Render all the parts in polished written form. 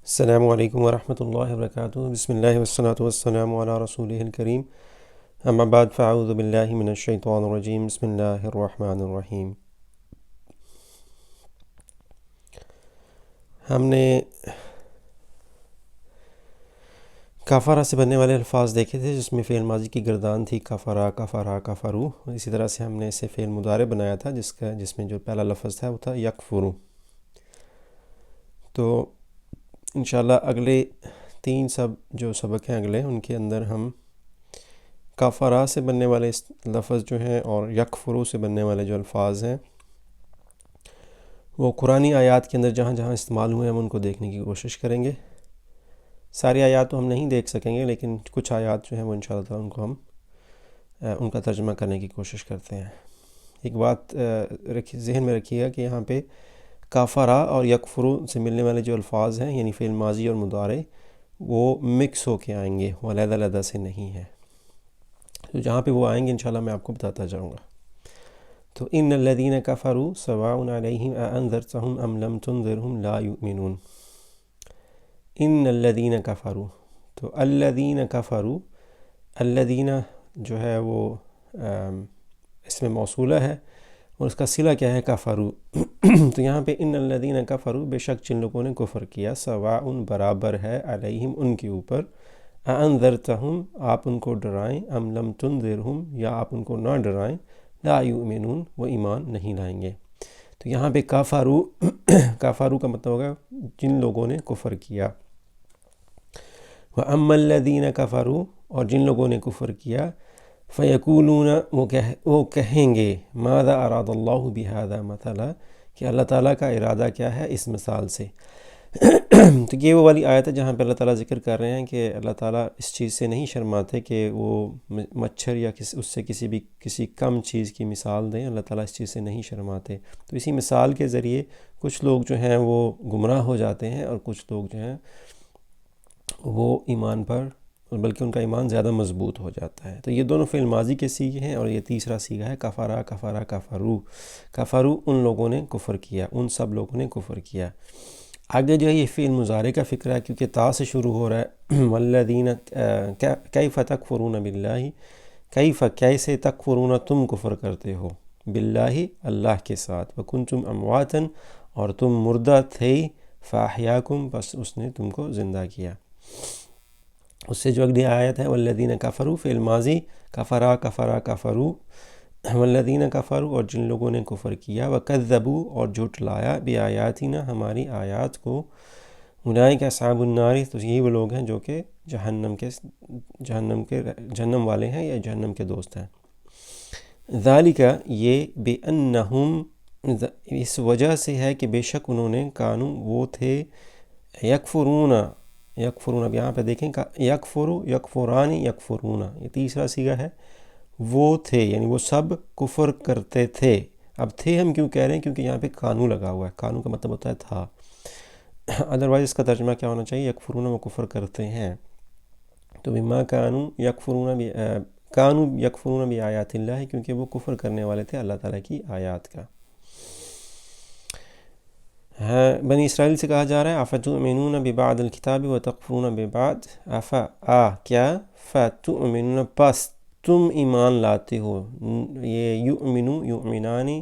السلام علیکم ورحمۃ اللہ وبرکاتہ۔ بسم اللہ والصلاۃ والسلام علی رسولہ الکریم، اما بعد فاعوذ باللہ من الشیطان الرجیم، بسم اللہ الرحمن الرحیم۔ ہم نے کفارہ سے بننے والے الفاظ دیکھے تھے، جس میں فعل ماضی کی گردان تھی کفرا کفرا کفرو۔ اسی طرح سے ہم نے اسے فعل مضارع بنایا تھا، جس میں جو پہلا لفظ تھا وہ تھا یکفرو۔ تو انشاءاللہ اگلے تین جو سبق ہیں اگلے، ان کے اندر ہم کفرا سے بننے والے لفظ جو ہیں اور یکفرو سے بننے والے جو الفاظ ہیں، وہ قرآنی آیات کے اندر جہاں جہاں استعمال ہوئے ہیں ہم ان کو دیکھنے کی کوشش کریں گے۔ ساری آیات تو ہم نہیں دیکھ سکیں گے، لیکن کچھ آیات جو ہیں وہ انشاءاللہ تعالیٰ ان کو ہم ان کا ترجمہ کرنے کی کوشش کرتے ہیں۔ ایک بات ذہن میں رکھیے گا کہ یہاں پہ کافرا اور یکفرو سے ملنے والے جو الفاظ ہیں، یعنی فعل ماضی اور مضارع، وہ مکس ہو کے آئیں گے، وہ علیحدہ علیحدہ سے نہیں ہیں۔ تو جہاں پہ وہ آئیں گے انشاءاللہ میں آپ کو بتاتا جاؤں گا۔ تو ان الذین کفروا سواء علیہم اانذرتہم ام لم تنذرہم لا یؤمنون۔ ان الذین کفروا، تو الذین کفروا، الذین جو ہے وہ اسم موصولہ ہے، اور اس کا صلہ کیا ہے؟ کفروا۔ تو یہاں پہ ان الذین کفروا، بے شک جن لوگوں نے کفر کیا، سواء برابر ہے، علیہم ان کے اوپر، اانذرتہم آپ ان کو ڈرائیں، ام لم تنذرہم یا آپ ان کو نہ ڈرائیں، لا یؤمنون وہ ایمان نہیں لائیں گے۔ تو یہاں پہ کفروا کفروا کا مطلب ہوگا جن لوگوں نے کفر کیا۔ وَأَمَّا الَّذِينَ كَفَرُوا، اور جن لوگوں نے کفر کیا، فَيَقُولُونَ وہ کہیں گے، ماذا اراد اللہ بہذا مثلا، کہ اللہ تعالیٰ کا ارادہ کیا ہے اس مثال سے۔ تو یہ وہ والی آیت ہے جہاں پہ اللہ تعالیٰ ذکر کر رہے ہیں کہ اللہ تعالیٰ اس چیز سے نہیں شرماتے کہ وہ مچھر یا اس سے کسی کم چیز کی مثال دیں۔ اللہ تعالیٰ اس چیز سے نہیں شرماتے۔ تو اسی مثال کے ذریعے کچھ لوگ جو ہیں وہ گمراہ ہو جاتے ہیں، اور کچھ لوگ جو ہیں وہ ایمان پر، بلکہ ان کا ایمان زیادہ مضبوط ہو جاتا ہے۔ تو یہ دونوں فعل ماضی کے صیغے ہیں، اور یہ تیسرا صیغہ ہے کفرا کفرا کفرو۔ کفرو ان لوگوں نے کفر کیا، ان سب لوگوں نے کفر کیا۔ آگے جو ہے یہ فعل مضارع کا فکرہ ہے، کیونکہ تا سے شروع ہو رہا ہے۔ والذین کیف تکفرون باللہ، کیف کیسے تکفرون تم کفر کرتے ہو، باللہ اللہ کے ساتھ، وکنتم امواتا اور تم مردہ تھے، فاحیاکم بس اس نے تم کو زندہ کیا۔ اس سے جو اگلی آیت ہے والذین کفروا، فعل ماضی کفرا کفرا کفرو، والذین کفروا اور جن لوگوں نے کفر کیا، وکذبوا اور جھٹلایا، بآیاتنا ہماری آیات کو، اولئک اصحاب النار تو یہی وہ لوگ ہیں جو کہ جہنم والے ہیں یا جہنم کے دوست ہیں۔ ذالک یہ بأنہم اس وجہ سے ہے کہ بے شک انہوں نے کانوا وہ تھے، یکفرون اب یہاں پہ دیکھیں یکفرو یکفرانی یکفرون، یہ تیسرا صیغہ ہے، وہ تھے یعنی وہ سب کفر کرتے تھے۔ اب تھے ہم کیوں کہہ رہے ہیں؟ کیونکہ یہاں پہ کانو لگا ہوا ہے، کانو کا مطلب ہوتا ہے تھا، ادروائز اس کا ترجمہ کیا ہونا چاہیے؟ یکفرون وہ کفر کرتے ہیں۔ تو بما کانو یکفرون بآیات اللہ، کیونکہ وہ کفر کرنے والے تھے اللہ تعالیٰ کی آیات کا۔ بنی اسرائیل سے کہا جا رہا ہے افتؤمنون ببعض الکتاب وتکفرون ببعض، کیا فتؤمنون پس تم ایمان لاتے ہو، یہ یؤمنانی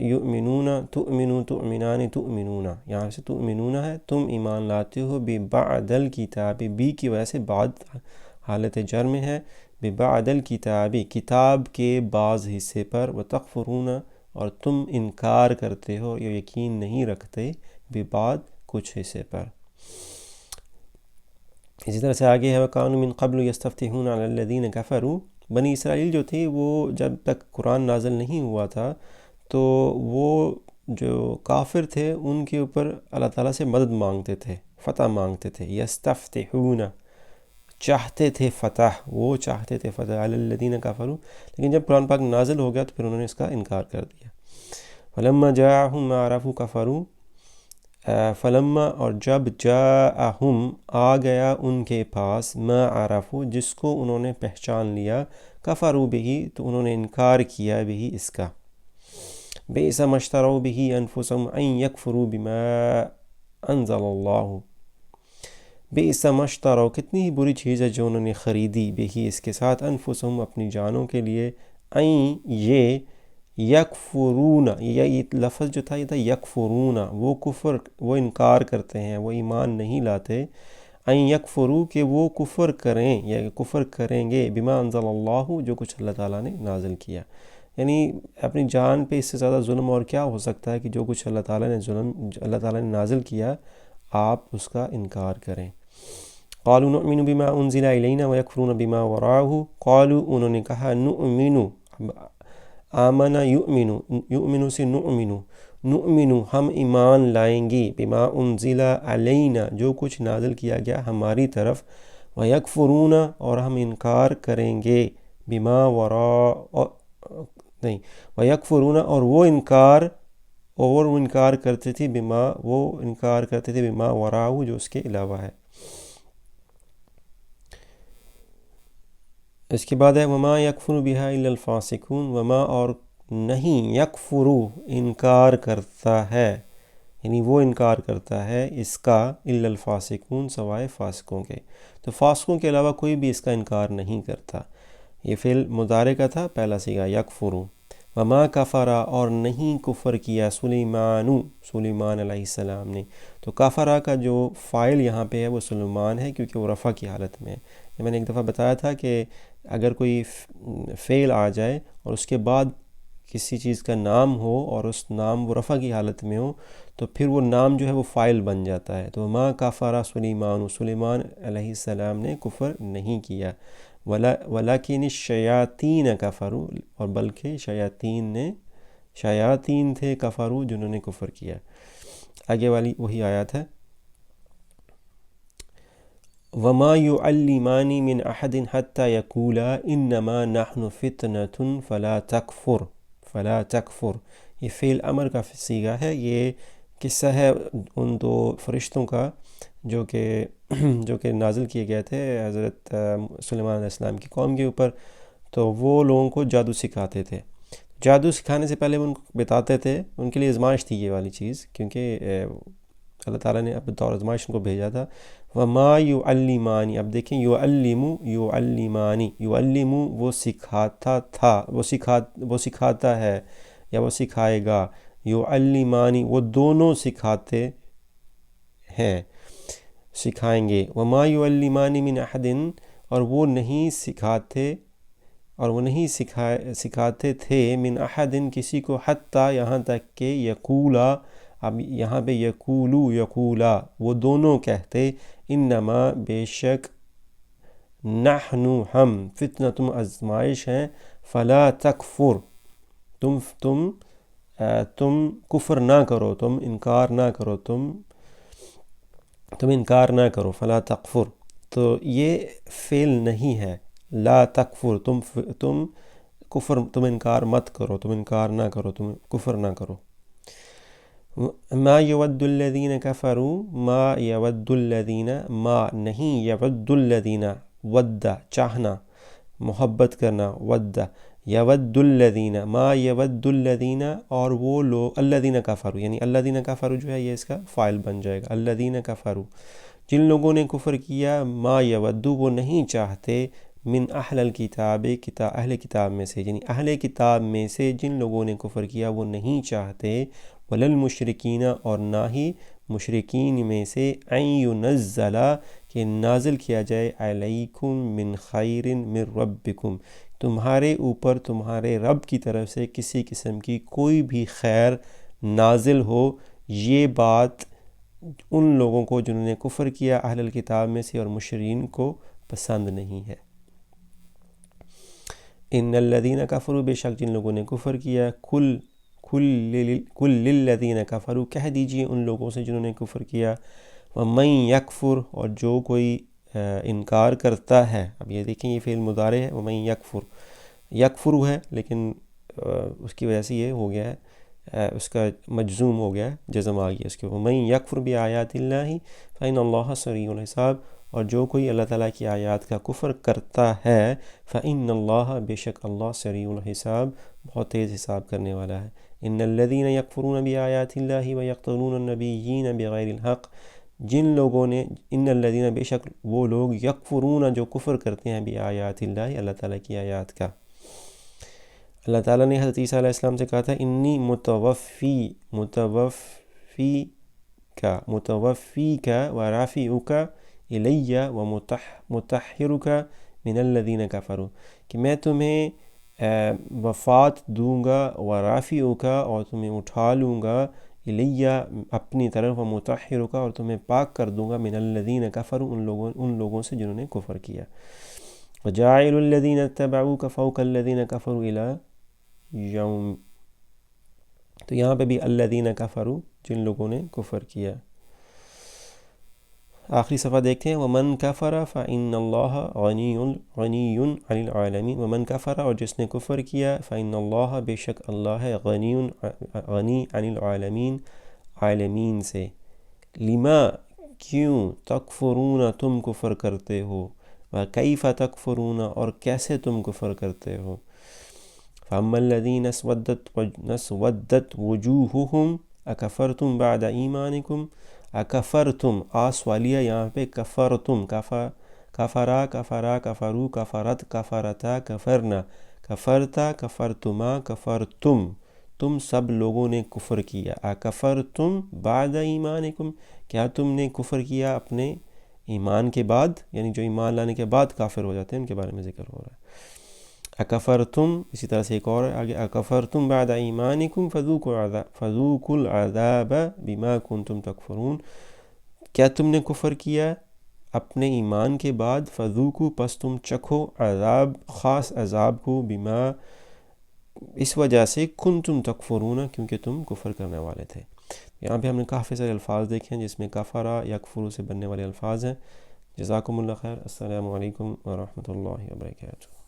یؤمنون تؤمنو تؤمنانی تؤمنون، یہاں سے تؤمنون ہے، تم ایمان لاتے ہو، ببعض الکتاب، بی کی وجہ سے بعد حالت جر میں ہے، ببعض الکتاب کتاب کے بعض حصے پر، وتکفرون اور تم انکار کرتے ہو یا یقین نہیں رکھتے، ببعض کچھ حصے پر۔ اسی طرح سے آگے ہے وَكَانُوا مِن قَبْلُ يَسْتَفْتِحُونَ عَلَى الَّذِينَ كَفَرُوا، بنی اسرائیل جو تھی وہ جب تک قرآن نازل نہیں ہوا تھا تو وہ جو کافر تھے ان کے اوپر اللہ تعالیٰ سے مدد مانگتے تھے، فتح مانگتے تھے، یستفتحون چاہتے تھے فتح، وہ چاہتے تھے فتح، علی الذین کفروا، لیکن جب قرآن پاک نازل ہو گیا تو پھر انہوں نے اس کا انکار کر دیا۔ فلما جاءہم ما عرفوا کفروا، فلما اور جب جاءہم آ گیا ان کے پاس، ما عرفوا جس کو انہوں نے پہچان لیا، کفروا بہ تو انہوں نے انکار کیا بہ اس کا، بئس ما اشتروا بہ انفسهم ان یکفروا بما انزل اللہ، بئس ما اشتروا، کتنی ہی بری چیز ہے جو انہوں نے خریدی، بہی اس کے ساتھ، انفسہم اپنی جانوں کے لیے، این یہ، یکفرون، یہ لفظ جو تھا یہ تھا یکفرون، وہ کفر، وہ انکار کرتے ہیں، وہ ایمان نہیں لاتے، این یکفرو کہ وہ کفر کریں یا کفر کریں گے، بما انزل اللہ جو کچھ اللہ تعالیٰ نے نازل کیا، یعنی اپنی جان پہ اس سے زیادہ ظلم اور کیا ہو سکتا ہے کہ جو کچھ اللہ تعالیٰ نے نازل کیا آپ اس کا انکار کریں۔ قالوا نؤمن بما انزل الینا ویکفرون بما وراءہ، قالوا انہوں نے کہا، نؤمن، آمنا یؤمن، یؤمن سے نؤمن ہم ایمان لائیں گے، بما انزل علینا جو کچھ نازل کیا گیا ہماری طرف، ویکفرون اور ہم انکار کریں گے، بما وراء نہیں، ویکفرون اور وہ انکار کرتے تھے، وہ انکار کرتے تھے بما وراء جو اس کے علاوہ ہے۔ اس کے بعد ہے وما یکفر بہا الا الفاسقون، وما اور نہیں، یکفرو انکار کرتا ہے، یعنی وہ انکار کرتا ہے اس کا، الا الفاسقون سوائے فاسقوں کے، تو فاسقوں کے علاوہ کوئی بھی اس کا انکار نہیں کرتا۔ یہ فعل مضارع کا تھا، پہلا صیغہ یکفرو۔ وما کفرا اور نہیں کفر کیا، سلیمان علیہ السلام نے، تو کفرا کا جو فاعل یہاں پہ ہے وہ سلیمان ہے کیونکہ وہ رفع کی حالت میں ہے۔ یہ میں نے ایک دفعہ بتایا تھا کہ اگر کوئی فعل آ جائے اور اس کے بعد کسی چیز کا نام ہو اور اس نام وہ رفع کی حالت میں ہو تو پھر وہ نام جو ہے وہ فاعل بن جاتا ہے، تو ما کفر سلیمان علیہ السلام نے کفر نہیں کیا، ولیکن الشیاطین کفروا اور بلکہ شیاطین تھے کفروا جنہوں نے کفر کیا۔ آگے والی وہی آیات ہے، وما يعلمان من احد حتى يقولا انما نحن فتنة فلا تکفر، یہ فعل امر کا صیغہ ہے۔ یہ قصہ ہے ان دو فرشتوں کا جو کہ نازل کیے گئے تھے حضرت سلیمان علیہ السلام کی قوم کے اوپر، تو وہ لوگوں کو جادو سکھاتے تھے۔ جادو سکھانے سے پہلے وہ ان کو بتاتے تھے، ان کے لیے آزمائش تھی یہ والی چیز، کیونکہ اللہ تعالیٰ نے اپنے طور آزمائش ان کو بھیجا تھا۔ وما یعلمان، اب دیکھیں یعلم وہ سکھاتا تھا، وہ سکھاتا ہے یا وہ سکھائے گا، یعلمان وہ دونوں سکھاتے ہیں، سکھائیں گے، وما یعلمان من احد اور وہ نہیں سکھاتے تھے، من احد کسی کو، حتیٰ یہاں تک کہ یقولا، اب یہاں پہ یقولا وہ دونوں کہتے، انما بے شک، نحن ہم، فتنۃ آزمائش ہیں، فلا تکفر تم کفر نہ کرو، تم انکار نہ کرو، فلا تکفر، تو یہ فعل نہیں ہے، لا تکفر، تم کفر، تم انکار مت کرو، تم انکار نہ کرو، تم کفر نہ کرو۔ ما یود الذین کفروا، ما یود الذین، ما نہیں، یود الذین، ود چاہنا، محبت کرنا، ود، یود الذین، ما یود الذین اور وہ لوگ، الذین کفروا یعنی الذین کفروا جو ہے یہ اس کا فاعل بن جائے گا، الذین کفروا جن لوگوں نے کفر کیا، ما یودو وہ نہیں چاہتے، من اہل الکتاب اہل کتاب میں سے، یعنی اہل کتاب میں سے جن لوگوں نے کفر کیا وہ نہیں چاہتے، وللمشرکین اور نہ ہی مشرکین میں سے، ان ینزل کہ نازل کیا جائے، علیکم من خیر من ربکم تمہارے اوپر تمہارے رب کی طرف سے کسی قسم کی کوئی بھی خیر نازل ہو، یہ بات ان لوگوں کو جنہوں نے کفر کیا اہل الکتاب میں سے اور مشرکین کو پسند نہیں ہے۔ ان الذین کفروا بے شک جن لوگوں نے کفر کیا، کل للذین کفروا کہہ دیجئے ان لوگوں سے جنہوں نے کفر کیا، ومن یکفر اور جو کوئی انکار کرتا ہے، اب یہ دیکھیں یہ فعل مضارع ہے، ومن یکفر ہے لیکن اس کی وجہ سے یہ ہو گیا ہے، اس کا مجزوم ہو گیا ہے، جزم آ گیا اس کے، ومن یکفر بآیات اللہ فإن اللہ سریع الحساب اور جو کوئی اللہ تعالیٰ کی آیات کا کفر کرتا ہے، فإن اللہ بے شک اللہ سریع الحساب بہت تیز حساب کرنے والا ہے۔ ان الذین یکفرون بآیات اللہ ویقتلون النبیین بغیر الحق جن لوگوں نے، ان الذین بے شک وہ لوگ، یکفرون جو کفر کرتے ہیں بآیات اللہ، اللہ تعالیٰ کی آیات کا۔ اللہ تعالیٰ نے حضرت عیسیٰ علیہ السلام سے کہا تھا انی متوفی کا ورافعک الی ومطہرک من الذین کفروا، کہ میں تمہیں وفات دوں گا، ورافعک اور تمہیں اٹھا لوں گا، الیہ اپنی طرف، ومطہرک اور تمہیں پاک کر دوں گا، من الذین کفروا ان لوگوں سے جنہوں نے کفر کیا، وجاعل الذین اتبعوک فوق الذین کفروا الی یوم، تو یہاں پہ بھی الذین کفروا جن لوگوں نے کفر کیا۔ آخری صفحہ دیکھتے ہیں، ومن کفر فإن اللہ غنی عن العالمین، ومن کفر اور جس نے کفر کیا، فإن اللہ بے شک اللہ ہے، غنی عن العالمین عالمین سے، لما کیوں، تکفرون تم کفر کرتے ہو، وکیف تکفرون اور کیسے تم کفر کرتے ہو، فأما الذین اسودت وجوہہم اکفرتم بعد ایمانکم، اکفرتم آس والیہ یہاں پہ، کفرتم کفرا کفرو کفرت کفرتا کفرنا کفرتا کفرتما کفرتم، تم سب لوگوں نے کفر کیا، اکفرتم بعد ایمانکم کیا تم نے کفر کیا اپنے ایمان کے بعد، یعنی جو ایمان لانے کے بعد کافر ہو جاتے ہیں ان کے بارے میں ذکر ہو رہا ہے۔ اکفرتم، اسی طرح سے ایک اور آگے، اکفرتم بعد ایمانکم فذوقوا العذاب بما کنتم تکفرون، کیا تم نے کفر کیا اپنے ایمان کے بعد، فذوقوا پس تم چکھو، عذاب خاص عذاب کو، بما اس وجہ سے، کنتم تکفرون کیونکہ تم کفر کرنے والے تھے۔ یہاں پہ ہم نے کافی سارے الفاظ دیکھے ہیں جس میں کفرا یکفرو سے بننے والے الفاظ ہیں۔ جزاکم اللہ خیر، السلام علیکم ورحمۃ اللہ وبرکاتہ۔